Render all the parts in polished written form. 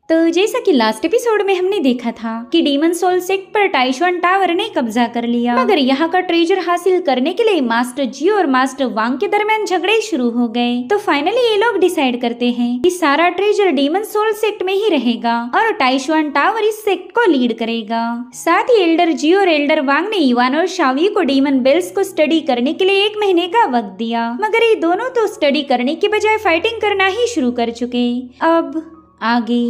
तो जैसा कि लास्ट एपिसोड में हमने देखा था कि डीमन सोल सेक्ट पर टाइशुआन टावर ने कब्जा कर लिया, मगर यहाँ का ट्रेजर हासिल करने के लिए मास्टर जियो और मास्टर वांग के दरमियान झगड़े शुरू हो गए। तो फाइनली ये लोग डिसाइड करते हैं कि सारा ट्रेजर डीमन सोल सेक्ट में ही रहेगा और टाइशुआन टावर इस सेक्ट को लीड करेगा। साथ ही एल्डर जियो और एल्डर वांग ने युवान और शावी को डीमन बेल्स को स्टडी करने के लिए 1 महीने का वक्त दिया, मगर ये दोनों तो स्टडी करने के बजाय फाइटिंग करना ही शुरू कर चुके। अब आगे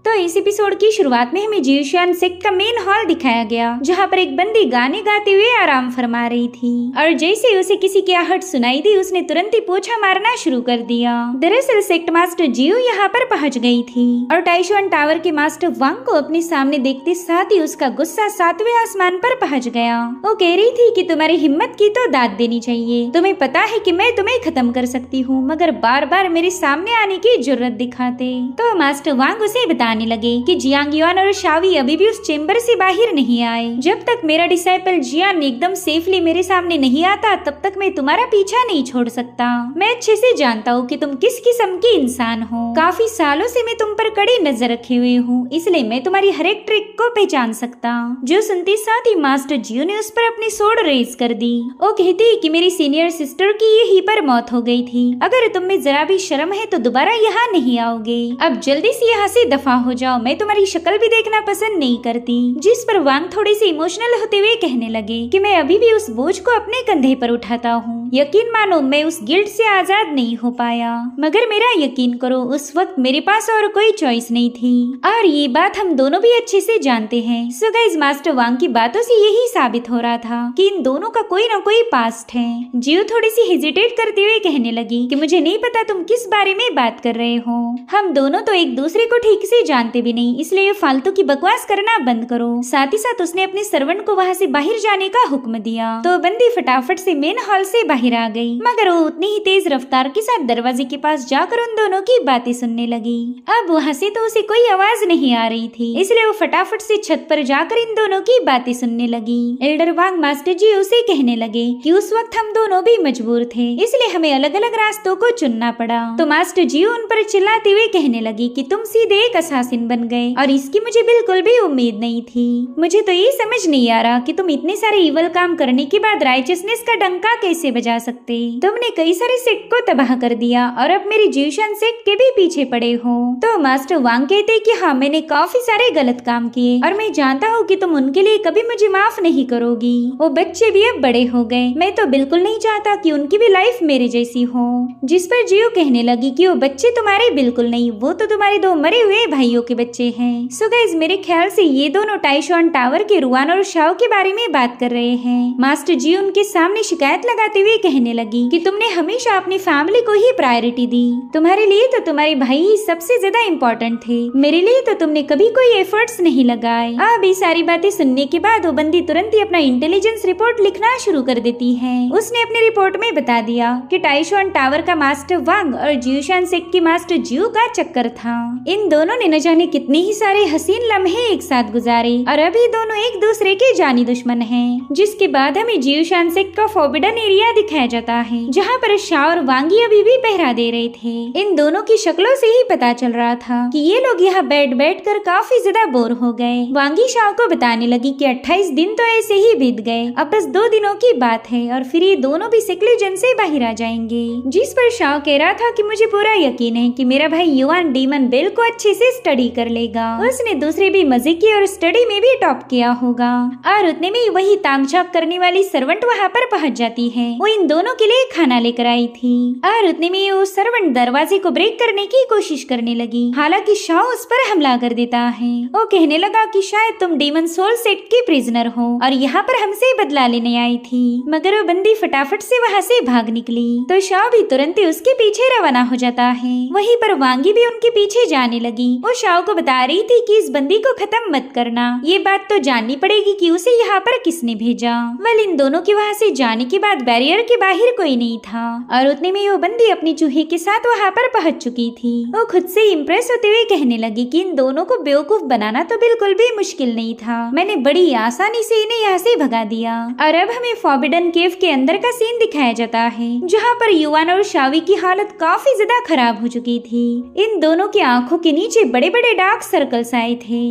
तो इस एपिसोड की शुरुआत में हमें जियोशियान सेक्ट का मेन हॉल दिखाया गया, जहाँ पर एक बंदी गाने गाते हुए आराम फरमा रही थी और जैसे उसे किसी की आहट सुनाई दी उसने तुरंत ही पोछा मारना शुरू कर दिया। दरअसल सेक्ट मास्टर जियो यहाँ पर पहुँच गई थी और टाइशुआन टावर के मास्टर वांग को अपने सामने देखते साथ ही उसका गुस्सा 7वें आसमान पर पहुँच गया। वो कह रही थी कि तुम्हारी हिम्मत की तो दाद देनी चाहिए, तुम्हें पता है कि मैं तुम्हें खत्म कर सकती हूँ, मगर बार बार मेरे सामने आने की जरूरत दिखाते। तो मास्टर वांग उसे बताने लगे कि जियांग युआन और शावी अभी भी उस चेंबर से बाहर नहीं आए। जब तक मेरा डिसाइपल जियान एकदम सेफली मेरे सामने नहीं आता तब तक मैं तुम्हारा पीछा नहीं छोड़ सकता। मैं अच्छे से जानता हूँ कि तुम किस किस्म के इंसान हो। काफी सालों से मैं तुम पर कड़ी नजर रखे हुए हूँ, इसलिए मैं तुम्हारी हर एक ट्रिक को पहचान सकता। जो सुनते साथ ही मास्टर जियो ने उस पर अपनी सोड रेज कर दी। वो कहती कि मेरी सीनियर सिस्टर की यहीं पर मौत हो गई थी, अगर तुम में जरा भी शर्म है तो दोबारा यहाँ नहीं आओगे। अब जल्दी से यहाँ से दफा हो जाओ, मैं तुम्हारी शक्ल भी देखना पसंद नहीं करती। जिस पर वांग थोड़ी सी इमोशनल होते हुए कहने लगे कि मैं अभी भी उस बोझ को अपने कंधे पर उठाता हूँ। यकीन मानो मैं उस गिल्ट से आजाद नहीं हो पाया, मगर मेरा यकीन करो उस वक्त मेरे पास और कोई चॉइस नहीं थी और ये बात हम दोनों भी अच्छे से जानते हैं। सो गाइस मास्टर वांग की बातों से यही साबित हो रहा था कि इन दोनों का कोई न कोई पास्ट है। जियो थोड़ी सी हेजिटेट करते हुए कहने लगी कि मुझे नहीं पता तुम किस बारे में बात कर रहे हो, हम दोनों तो एक दूसरे को ठीक से जानते भी नहीं, इसलिए ये फालतू की बकवास करना बंद करो। साथ ही साथ उसने अपने सर्वेंट को वहाँ से बाहर जाने का हुक्म दिया। तो बंदी फटाफट से मेन हॉल से बाहर आ गई, मगर वो उतनी ही तेज रफ्तार के साथ दरवाजे के पास जाकर उन दोनों की बातें सुनने लगी। अब वहाँ से तो उसे कोई आवाज नहीं आ रही थी, इसलिए वो फटाफट से छत पर जाकर इन दोनों की बातें सुनने लगी। एल्डर वांग मास्टर जी उसे कहने लगे कि उस वक्त हम दोनों भी मजबूर थे, इसलिए हमें अलग अलग रास्तों को चुनना पड़ा। तो मास्टर जी उन पर चिल्लाते हुए कहने लगी कि तुम सीधे एक असासिन बन गए और इसकी मुझे बिल्कुल भी उम्मीद नहीं थी। मुझे तो ये समझ नहीं आ रहा कि तुम इतने सारे इवल काम करने के बाद राइचसनेस का डंका कैसे बजा सकते। तुमने कई सारे सेक्ट को तबाह कर दिया और अब मेरी जियोशियान सेक्ट के भी पीछे पड़े हो। तो मास्टर वांग कहते कि हाँ मैंने काफी सारे गलत काम किए और मैं जानता हूँ कि तुम उनके लिए कभी मुझे माफ नहीं करोगी। वो बच्चे भी अब बड़े हो गए, मैं तो बिल्कुल नहीं चाहता कि उनकी भी लाइफ मेरे जैसी हो। जिस पर जियो कहने लगी कि वो बच्चे तुम्हारे बिल्कुल नहीं, वो तो तुम्हारे 2 मरे हुए भाइयों के बच्चे हैं। सो गाइस मेरे ख्याल से ये दोनों टाइशुआन टावर के रुआन और शाओ के बारे में बात कर रहे हैं। मास्टर जी उनके सामने शिकायत लगाते हुए कहने लगी कि तुमने हमेशा अपनी फैमिली को ही प्रायोरिटी दी, तुम्हारे लिए तो तुम्हारे भाई ही सबसे ज्यादा इम्पोर्टेंट थे, मेरे लिए तो तुमने कभी कोई एफर्ट्स नहीं लगाए। अब ये सारी बातें सुनने के बाद वो बंदी तुरंत ही अपना इंटेलिजेंस रिपोर्ट लिखना शुरू कर देती है। उसने अपने रिपोर्ट में बता दिया कि टाइशुआन टावर का मास्टर वांग और जियोशियान सेक्ट के मास्टर जियो का चक्कर था। इन दोनों ने न जाने कितने ही सारे हसीन लम्हे एक साथ गुजारे और अभी दोनों एक दूसरे के जानी दुश्मन हैं। जिसके बाद हमें जियोशियान सेक्ट का फॉरबिडन एरिया दिखाया जाता है, जहाँ पर शाओ और वांगी अभी भी पहरा दे रहे थे। इन दोनों की शक्लों से ही पता चल रहा था कि ये लोग यहाँ बैठ कर काफी ज्यादा बोर हो गए। वांगी शाओ को बताने लगी कि 28 दिन तो ऐसे ही बीत गए, अब बस 2 दिनों की बात है और फिर ये दोनों भी सिक्लिजन से बाहर आ जाएंगे। जिस पर शाओ कह रहा था कि मुझे पूरा यकीन है कि मेरा भाई युआन डीमन बेल को अच्छे से स्टडी कर लेगा, उसने दूसरे भी मजे की और स्टडी में भी टॉप किया होगा। और उतने में वही तांगछाप करने वाली सर्वेंट वहाँ पर पहुँच जाती है। वो इन दोनों के लिए खाना लेकर आई थी और उतने में वो सर्वेंट दरवाजे को ब्रेक करने की कोशिश करने लगी। हालांकि शाओ उस पर हमला कर देता है। वो कहने लगा कि शायद तुम डीमन सोल सेक्ट की प्रिजनर हो और यहाँ पर हमसे बदला लेने आई थी, मगर वो बंदी फटाफट से वहाँ से भाग निकली। तो शाओ भी तुरंत ही उसके पीछे रवाना हो जाता है। वहीं पर वांगी भी उनके पीछे जाने लगी। वो शाओ को बता रही थी कि इस बंदी को खत्म मत करना, ये बात तो जाननी पड़ेगी कि उसे यहाँ पर किसने भेजा। वेल इन दोनों के वहाँ से जाने के बाद बैरियर के बाहर कोई नहीं था और उतने में वो बंदी अपनी चूहे के साथ वहाँ पर पहुँच चुकी थी। वो खुद से इम्प्रेस होते हुए कहने लगी कि इन दोनों को बेवकूफ बनाना तो बिल्कुल भी मुश्किल नहीं था, मैंने बड़ी आसानी से इन्हें यहाँ से भगा दिया। और अब हमें फॉरबिडन केव के अंदर का सीन दिखाया जाता है, जहाँ पर युआन और शावी की हालत काफी ज्यादा खराब हो चुकी थी। इन दोनों की आंखों के नीचे बड़े बड़े डार्क सर्कल्स आए थे।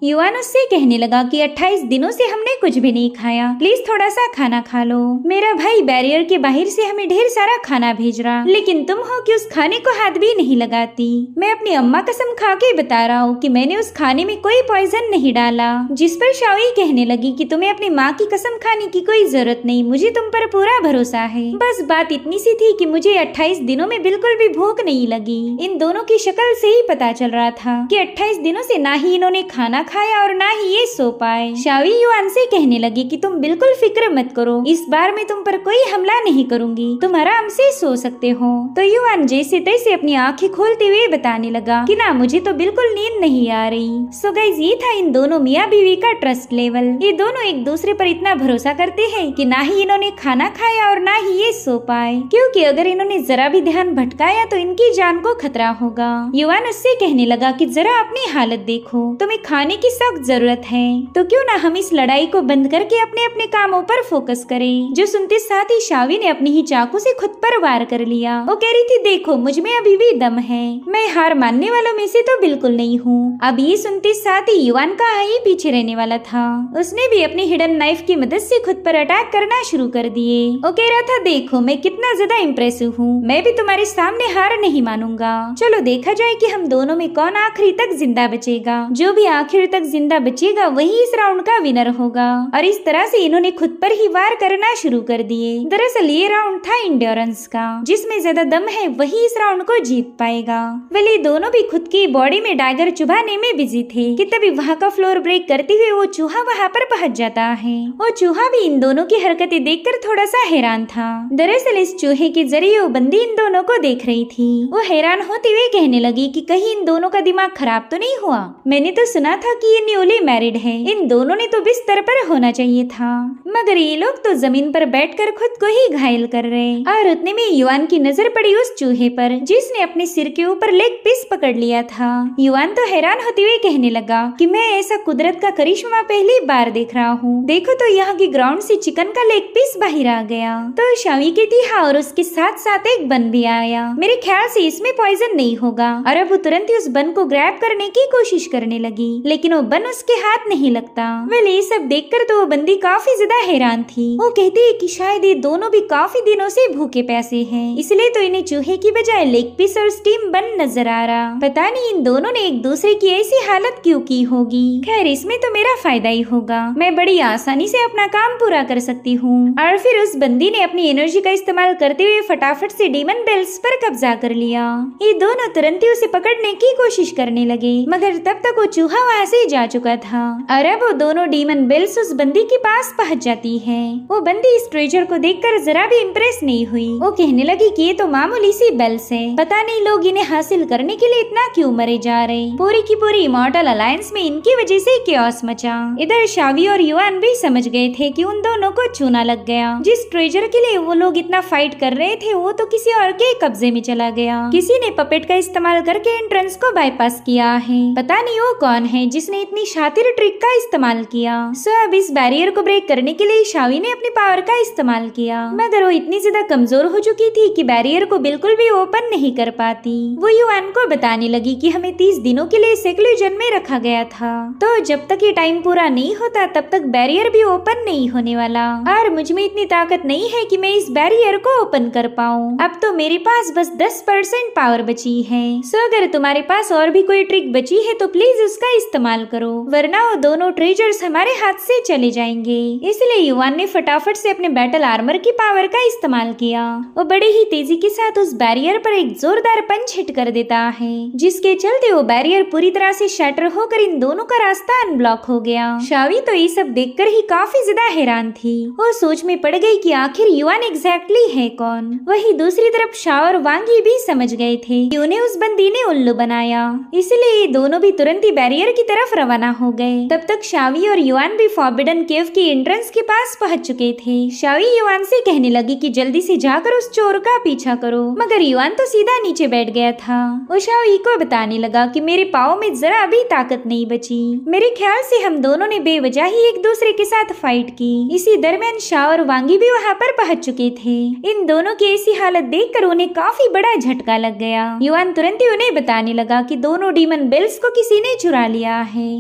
युआन उससे कहने लगा कि 28 दिनों से हमने कुछ भी नहीं खाया, प्लीज थोड़ा सा खाना खा लो। मेरा भाई बैरियर के बाहर से हमें ढेर सारा खाना भेज रहा, लेकिन तुम हो कि उस खाने को हाथ भी नहीं लगाती। मैं अपनी अम्मा कसम खा के बता रहा हूँ कि मैंने उस खाने में कोई पॉइजन नहीं डाला। जिस पर शाओई कहने लगी कि तुम्हें अपनी माँ की कसम खाने की कोई जरूरत नहीं, मुझे तुम पर पूरा भरोसा है। बस बात इतनी सी थी कि मुझे 28 दिनों में बिल्कुल भी भूख नहीं लगी। इन दोनों की शक्ल से ही पता चल रहा था कि 28 दिनों से ना ही इन्होंने खाना खाया और ना ही ये सो पाए। शाओई युआन से कहने लगी कि तुम बिल्कुल फिक्र मत करो, इस बार मैं तुम पर कोई हमला नहीं करूंगी, तुम आराम से सो सकते हो। तो युआन जैसे तैसे अपनी आंखें खोलते हुए बताने लगा कि ना मुझे तो बिल्कुल नींद नहीं आ रही। सो गाइस, ये था इन दोनों मियाँ बीवी का ट्रस्ट लेवल। ये दोनों एक दूसरे पर इतना भरोसा करते हैं कि ना ही इन्होंने खाना खाया और ना ही ये सो पाए, क्योंकि अगर इन्होंने जरा भी ध्यान भटकाया तो इनकी जान को खतरा होगा। युआन उससे कहने लगा कि जरा अपनी हालत देखो, तुम्हें खाने की सख्त जरूरत है, तो क्यों ना हम इस लड़ाई को बंद करके अपने अपने कामों पर फोकस करें। जो सुनते साथ ही शावी ने अपनी ही चाकू से खुद पर वार कर लिया। वो कह रही थी, देखो मुझ में अभी भी दम है, मैं हार मानने वालों में से तो बिल्कुल नहीं हूँ। अब ये सुनते साथ ही युआन का ही पीछे रहने वाला था। उसने भी अपनी हिडन नाइफ की मदद से खुद पर अटैक करना शुरू कर दिए। वो कह रहा था, देखो मैं कितना ज्यादा इम्प्रेसिव हूँ, मैं भी तुम्हारे सामने हार नहीं मानूंगा। चलो देखा जाए कि हम दोनों में कौन आखिरी तक जिंदा बचेगा। जो भी आखिर तक जिंदा बचेगा वही इस राउंड का विनर होगा। और इस तरह से इन्होंने खुद पर ही वार करना शुरू कर दिए। दरअसल ये राउंड था इंड्योरेंस का, जिसमें ज्यादा दम है वही इस राउंड को जीत पाएगा। वेल, ये दोनों भी खुद की बॉडी में डैगर चुभाने में बिजी थे कि तभी वहाँ का फ्लोर ब्रेक करते हुए वो चूहा वहाँ पर पहुँच जाता है। वो चूहा भी इन दोनों की हरकतें देखकर थोड़ा सा हैरान था। दरअसल इस चूहे के जरिए वो बंदी इन दोनों को देख रही थी। वो हैरान होते हुए कहने लगी कि कहीं इन दोनों का दिमाग खराब तो नहीं हुआ, मैंने तो सुना था कि ये न्यूली मैरिड है, इन दोनों ने तो बिस्तर पर होना चाहिए था, मगर ये लोग तो जमीन पर बैठकर खुद को ही घायल कर रहे। और उतने में युआन की नजर पड़ी उस चूहे पर जिसने अपने सिर के ऊपर लेग पीस पकड़ लिया था। युआन तो हैरान होते हुए कहने लगा कि मैं ऐसा कुदरत का करिश्मा पहली बार देख रहा हूँ, देखो तो यहाँ की ग्राउंड से चिकन का लेग पीस बाहर आ गया। तो शावी कहती हाँ, और उसके साथ साथ एक बन भी आया, मेरे ख्याल से इसमें पॉइजन नहीं होगा। और अब वो तुरंत ही उस बन को ग्रैब करने की कोशिश करने लगी, लेकिन वो बन उसके हाथ नहीं लगता। वेल, ये सब देखकर तो वो बंदी काफी ज्यादा हैरान थी। वो कहती है कि शायद ये दोनों भी काफी दिनों से भूखे प्यासे हैं, इसलिए तो इन्हें चूहे की बजाय लेग पीस और स्टीम बन नजर आ रहा। पता नहीं इन दोनों ने एक दूसरे की ऐसी हालत क्यों की होगी। खैर, इसमें तो मेरा फायदा ही होगा, मैं बड़ी आसानी से अपना काम पूरा कर सकती हूँ। और फिर उस बंदी ने अपनी एनर्जी का इस्तेमाल करते हुए फटाफट से डीमन बेल्स पर कब्जा कर लिया। ये दोनों तुरंत ही उसे पकड़ने की कोशिश करने लगे, मगर तब तक वो चूहा वहाँ से जा चुका था। और अब वो दोनों डीमन बेल्स उस बंदी के पास पहुंच जाती है। वो बंदी इस ट्रेजर को देखकर जरा भी इम्प्रेस नहीं हुई। वो कहने लगी कि ये तो मामूली सी बेल्स है, पता नहीं लोग इन्हें हासिल करने के लिए इतना क्यों मरे जा रहे। पूरी की पूरी इमॉर्टल अलायंस में इनकी वजह से केओस मचा। इधर शावी और युआन भी समझ गए थे कि उन दोनों को चूना लग गया। जिस ट्रेजर के लिए वो लोग इतना फाइट कर रहे थे वो तो किसी और के कब्जे में चला गया। किसी ने पपेट का इस्तेमाल करके एंट्रेंस को बाईपास किया है, पता नहीं वो कौन है जिसने इतनी शातिर ट्रिक का इस्तेमाल किया। सो अब इस बैरियर को ब्रेक करने के लिए शावी ने अपनी पावर का इस्तेमाल किया, मगर वो इतनी ज्यादा कमजोर हो चुकी थी कि बैरियर को बिल्कुल भी ओपन नहीं कर पाती। वो युआन को बताने लगी कि हमें 30 दिनों के लिए सेक्लूजन में रखा गया था, तो जब तक ये टाइम पूरा नहीं होता तब तक बैरियर भी ओपन नहीं होने वाला। और मुझ में इतनी ताकत नहीं है कि मैं इस बैरियर को ओपन कर पाऊँ। अब तो मेरे पास बस 10% पावर बची है। सो अगर तुम्हारे पास और भी कोई ट्रिक बची है तो प्लीज उसका इस्तेमाल करो, वरना वो दोनों ट्रेजर्स हमारे हाथ से चले जाएंगे। इसलिए युआन ने फटाफट से अपने बैटल आर्मर की पावर का इस्तेमाल किया। वो बड़े ही तेजी के साथ उस बैरियर पर एक जोरदार पंच हिट कर देता है, जिसके चलते वो बैरियर पूरी तरह से शैटर होकर इन दोनों का रास्ता अनब्लॉक हो गया। शावी तो ये सब देखकर ही काफी ज्यादा हैरान थी। वो सोच में पड़ गई कि आखिर युआन एग्जैक्टली है कौन। वही दूसरी तरफ शाओ और वांगी भी समझ गए थे कि उन्हें उस बंदी ने उल्लू बनाया, इसलिए ये दोनों भी तुरंत ही बैरियर की तरफ तरफ रवाना हो गए। तब तक शावी और युआन भी फॉरबिडन केव की एंट्रेंस के पास पहुंच चुके थे। शावी युआन से कहने लगी कि जल्दी से जाकर उस चोर का पीछा करो, मगर युआन तो सीधा नीचे बैठ गया था। वो शावी को बताने लगा कि मेरे पाँव में जरा भी ताकत नहीं बची। मेरे ख्याल से हम दोनों ने बेवजह ही एक दूसरे के साथ फाइट की। इसी दरमियान शाह और वांगी भी वहाँ पर पहुंच चुके थे। इन दोनों की ऐसी हालत देखकर उन्हें काफी बड़ा झटका लग गया। युआन तुरंत ही उन्हें बताने लगा कि दोनों डीमन बेल्स को किसी ने चुरा लिया है।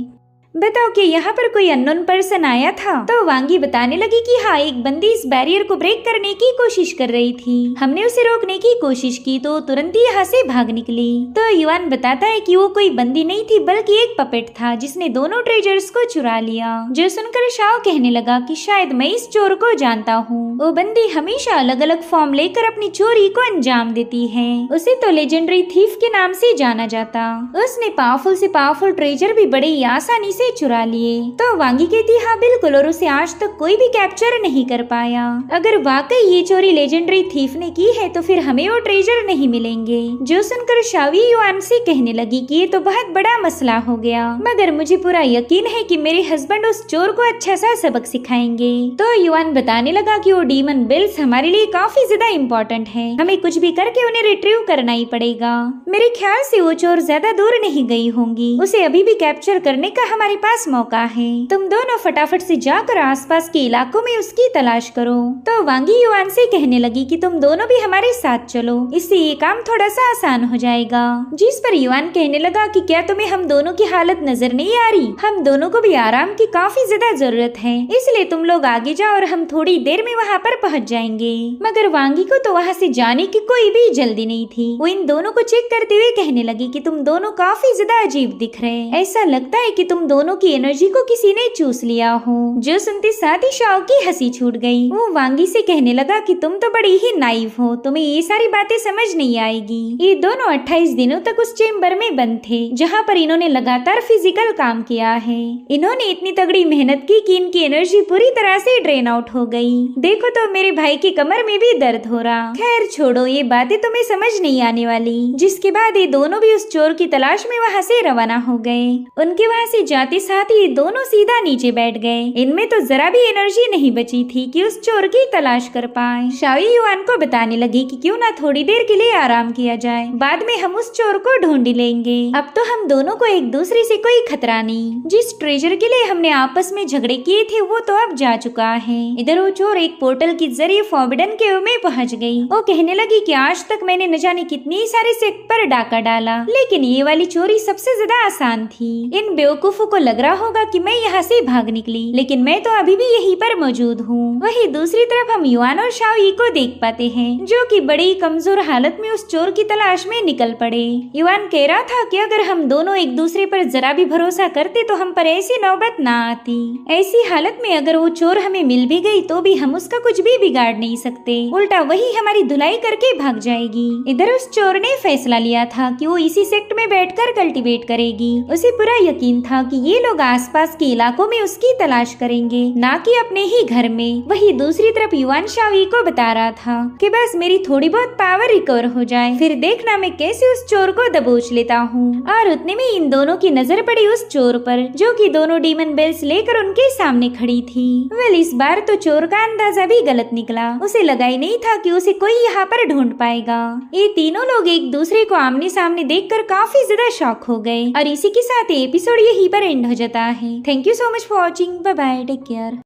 बताओ कि यहाँ पर कोई अननोन पर्सन आया था? तो वांगी बताने लगी कि हाँ, एक बंदी इस बैरियर को ब्रेक करने की कोशिश कर रही थी। हमने उसे रोकने की कोशिश की तो तुरंत ही यहाँ से भाग निकली। तो युआन बताता है कि वो कोई बंदी नहीं थी बल्कि एक पपेट था जिसने दोनों ट्रेजर्स को चुरा लिया। जो सुनकर शाओ कहने लगा कि शायद मैं इस चोर को जानता हूँ। वो बंदी हमेशा अलग अलग फॉर्म लेकर अपनी चोरी को अंजाम देती है। उसे तो लेजेंडरी थीफ के नाम से जाना जाता। उसने पावरफुल से पावरफुल ट्रेजर भी बड़े ही आसानी से चुरा लिए। तो वांगी कहती हाँ बिल्कुल, और उसे आज तक कोई भी कैप्चर नहीं कर पाया। अगर वाकई ये चोरी लेजेंडरी थीफ ने की है तो फिर हमें वो ट्रेजर नहीं मिलेंगे। जो सुनकर शावी युआन से कहने लगी कि ये तो बहुत बड़ा मसला हो गया, मगर मुझे पूरा यकीन है कि मेरे हस्बैंड उस चोर को अच्छा सा सबक सिखाएंगे। तो युआन बताने लगा कि वो डीमन बिल्स हमारे लिए काफी ज्यादा इम्पोर्टेंट है, हमें कुछ भी करके उन्हें रिट्रीव करना ही पड़ेगा। मेरे ख्याल से वो चोर ज्यादा दूर नहीं गई होंगी, उसे अभी भी कैप्चर करने का हमारे पास मौका है। तुम दोनों फटाफट से जाकर आसपास के इलाकों में उसकी तलाश करो। तो वांगी युआन से कहने लगी कि तुम दोनों भी हमारे साथ चलो, इससे ये काम थोड़ा सा आसान हो जाएगा। जिस पर युआन कहने लगा कि क्या तुम्हें हम दोनों की हालत नजर नहीं आ रही? हम दोनों को भी आराम की काफी ज्यादा जरूरत है, इसलिए तुम लोग आगे जाओ और हम थोड़ी देर में वहाँ पर पहुँच जाएंगे। मगर वांगी को तो वहाँ से जाने की कोई भी जल्दी नहीं थी। वो इन दोनों को चेक करते हुए कहने लगी कि तुम दोनों काफी ज्यादा अजीब दिख रहे, ऐसा लगता है कि तुम दोनों की एनर्जी को किसी ने चूस लिया हो। जो सुनते साथ ही शाओ की हंसी छूट गई। वो वांगी से कहने लगा कि तुम तो बड़ी ही नाइव हो, तुम्हें ये सारी बातें समझ नहीं आएगी। ये दोनों 28 दिनों तक उस चेम्बर में बंद थे जहाँ पर इन्होंने लगातार फिजिकल काम किया है। इन्होंने इतनी तगड़ी मेहनत की कि इनकी एनर्जी पूरी तरह से ड्रेन आउट हो गई। देखो तो मेरे भाई की कमर में भी दर्द हो रहा। खैर छोड़ो, ये बातें तुम्हें समझ नहीं आने वाली। जिसके बाद ये दोनों भी उस चोर की तलाश में वहाँ से रवाना हो गए। उनके वहाँ से जाते साथ ही दोनों सीधा नीचे बैठ गए। इनमें तो जरा भी एनर्जी नहीं बची थी कि उस चोर की तलाश कर पाए। शावी युआन को बताने लगी कि क्यों ना थोड़ी देर के लिए आराम किया जाए, बाद में हम उस चोर को ढूंढ लेंगे। अब तो हम दोनों को एक दूसरे से कोई खतरा नहीं। जिस ट्रेजर के लिए हमने आपस में झगड़े किए थे वो तो अब जा चुका है। इधर वो चोर एक पोर्टल के जरिए फॉरबिडन केव में पहुंच गई। वो कहने लगी कि आज तक मैंने न जाने कितनी सारे सेक्ट पर डाका डाला, लेकिन ये वाली चोरी सबसे ज्यादा आसान थी। इन बेवकूफों को लग रहा होगा कि मैं यहाँ से भाग निकली, लेकिन मैं तो अभी भी यहीं पर मौजूद हूँ। वहीं दूसरी तरफ हम युआन और शाओई को देख पाते हैं, जो कि बड़ी कमजोर हालत में उस चोर की तलाश में निकल पड़े। युआन कह रहा था कि अगर हम दोनों एक दूसरे पर जरा भी भरोसा करते तो हम पर ऐसी नौबत ना आती। ऐसी हालत में अगर वो चोर हमें मिल भी गई तो भी हम उसका कुछ भी बिगाड़ नहीं सकते, उल्टा वही हमारी धुलाई करके भाग जाएगी। इधर उस चोर ने फैसला लिया था कि वो इसी सेक्ट में बैठकर कल्टीवेट करेगी। उसे पूरा यकीन था कि ये लोग आसपास के इलाकों में उसकी तलाश करेंगे, ना कि अपने ही घर में। वही दूसरी तरफ युआन शावी को बता रहा था कि बस मेरी थोड़ी बहुत पावर रिकवर हो जाए, फिर देखना मैं कैसे उस चोर को दबोच लेता हूँ। और उतने में इन दोनों की नजर पड़ी उस चोर पर, जो कि दोनों डीमन बेल्स लेकर उनके सामने खड़ी थी। वेल, इस बार तो चोर का अंदाजा भी गलत निकला। उसे लगा ही नहीं था कि उसे कोई यहाँ पर ढूंढ पाएगा। ये तीनों लोग एक दूसरे को आमने सामने देखकर काफी ज्यादा शॉक हो गए। और इसी के साथ एपिसोड यहीं पर एंड हो जाता है। Thank you so much for watching. Bye bye, take care.